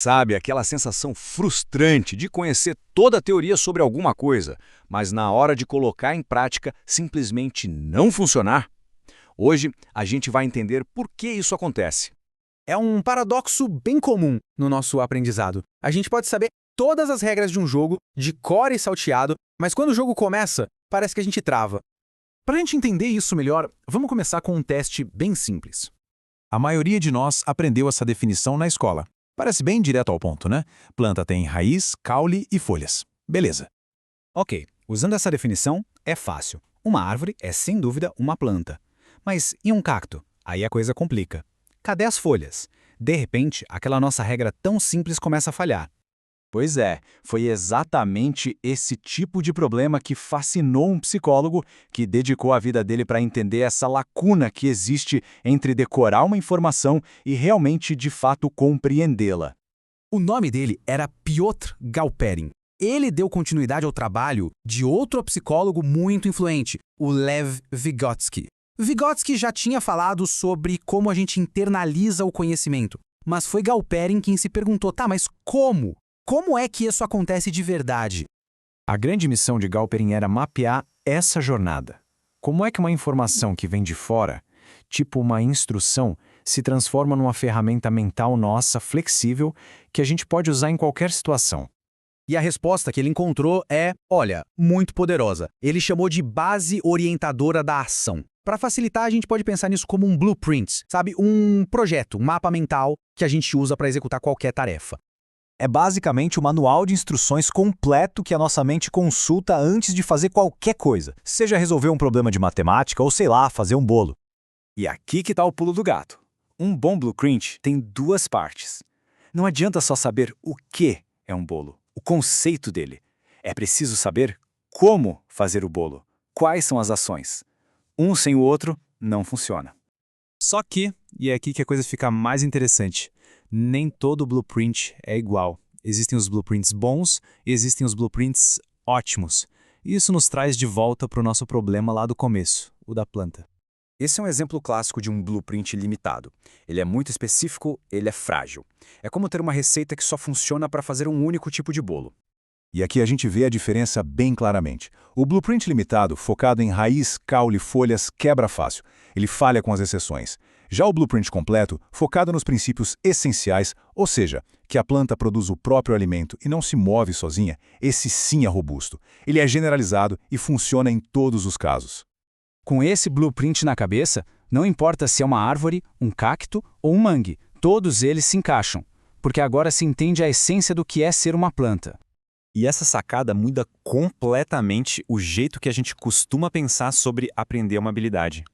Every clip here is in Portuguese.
Sabe, aquela sensação frustrante de conhecer toda a teoria sobre alguma coisa, mas na hora de colocar em prática simplesmente não funcionar? Hoje a gente vai entender por que isso acontece. É um paradoxo bem comum no nosso aprendizado. A gente pode saber todas as regras de um jogo, de cor e salteado, mas quando o jogo começa, parece que a gente trava. Para a gente entender isso melhor, vamos começar com um teste bem simples. A maioria de nós aprendeu essa definição na escola. Parece bem direto ao ponto, né? Planta tem raiz, caule e folhas. Beleza. Ok, usando essa definição, é fácil. Uma árvore é sem dúvida uma planta. Mas e um cacto? Aí a coisa complica. Cadê as folhas? De repente, aquela nossa regra tão simples começa a falhar. Pois é, foi exatamente esse tipo de problema que fascinou um psicólogo que dedicou a vida dele para entender essa lacuna que existe entre decorar uma informação e realmente, de fato, compreendê-la. O nome dele era Piotr Galperin. Ele deu continuidade ao trabalho de outro psicólogo muito influente, o Lev Vygotsky. Vygotsky já tinha falado sobre como a gente internaliza o conhecimento, mas foi Galperin quem se perguntou, tá, mas como? Como é que isso acontece de verdade? A grande missão de Galperin era mapear essa jornada. Como é que uma informação que vem de fora, tipo uma instrução, se transforma numa ferramenta mental nossa, flexível, que a gente pode usar em qualquer situação? E a resposta que ele encontrou é, olha, muito poderosa. Ele chamou de base orientadora da ação. Para facilitar, a gente pode pensar nisso como um blueprint, sabe? Um projeto, um mapa mental que a gente usa para executar qualquer tarefa. É basicamente o manual de instruções completo que a nossa mente consulta antes de fazer qualquer coisa, seja resolver um problema de matemática ou, sei lá, fazer um bolo. E aqui que está o pulo do gato. Um bom blueprint tem duas partes. Não adianta só saber o que é um bolo, o conceito dele. É preciso saber como fazer o bolo, quais são as ações. Um sem o outro não funciona. Só que, e é aqui que a coisa fica mais interessante, nem todo blueprint é igual. Existem os blueprints bons e existem os blueprints ótimos. Isso nos traz de volta para o nosso problema lá do começo, o da planta. Esse é um exemplo clássico de um blueprint limitado. Ele é muito específico, ele é frágil. É como ter uma receita que só funciona para fazer um único tipo de bolo. E aqui a gente vê a diferença bem claramente. O blueprint limitado, focado em raiz, caule, folhas, quebra fácil. Ele falha com as exceções. Já o blueprint completo, focado nos princípios essenciais, ou seja, que a planta produz o próprio alimento e não se move sozinha, esse sim é robusto. Ele é generalizado e funciona em todos os casos. Com esse blueprint na cabeça, não importa se é uma árvore, um cacto ou um mangue, todos eles se encaixam, porque agora se entende a essência do que é ser uma planta. E essa sacada muda completamente o jeito que a gente costuma pensar sobre aprender uma habilidade.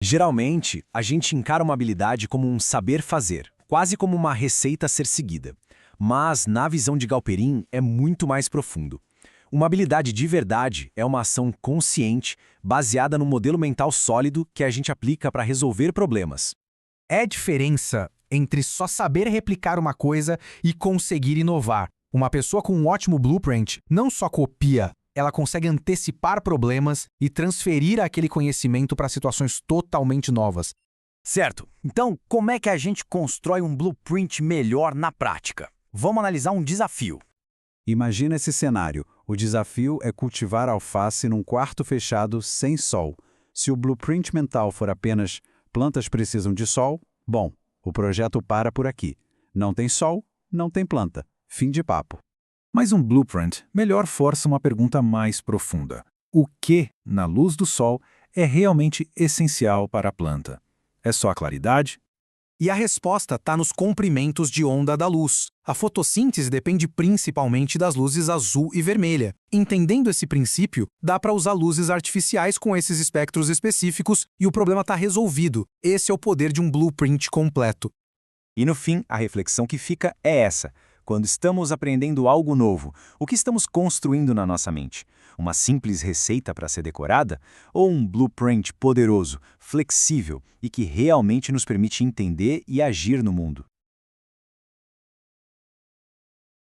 Geralmente, a gente encara uma habilidade como um saber fazer, quase como uma receita a ser seguida. Mas, na visão de Galperin, é muito mais profundo. Uma habilidade de verdade é uma ação consciente, baseada num modelo mental sólido que a gente aplica para resolver problemas. É diferença entre só saber replicar uma coisa e conseguir inovar. Uma pessoa com um ótimo blueprint não só copia, ela consegue antecipar problemas e transferir aquele conhecimento para situações totalmente novas. Certo. Então, como é que a gente constrói um blueprint melhor na prática? Vamos analisar um desafio. Imagina esse cenário. O desafio é cultivar alface num quarto fechado sem sol. Se o blueprint mental for apenas plantas precisam de sol, bom, o projeto para por aqui. Não tem sol, não tem planta. Fim de papo. Mas um blueprint melhor força uma pergunta mais profunda. O que, na luz do sol, é realmente essencial para a planta? É só a claridade? E a resposta está nos comprimentos de onda da luz. A fotossíntese depende principalmente das luzes azul e vermelha. Entendendo esse princípio, dá para usar luzes artificiais com esses espectros específicos e o problema está resolvido. Esse é o poder de um blueprint completo. E no fim, a reflexão que fica é essa. Quando estamos aprendendo algo novo, o que estamos construindo na nossa mente? Uma simples receita para ser decorada? Ou um blueprint poderoso, flexível e que realmente nos permite entender e agir no mundo?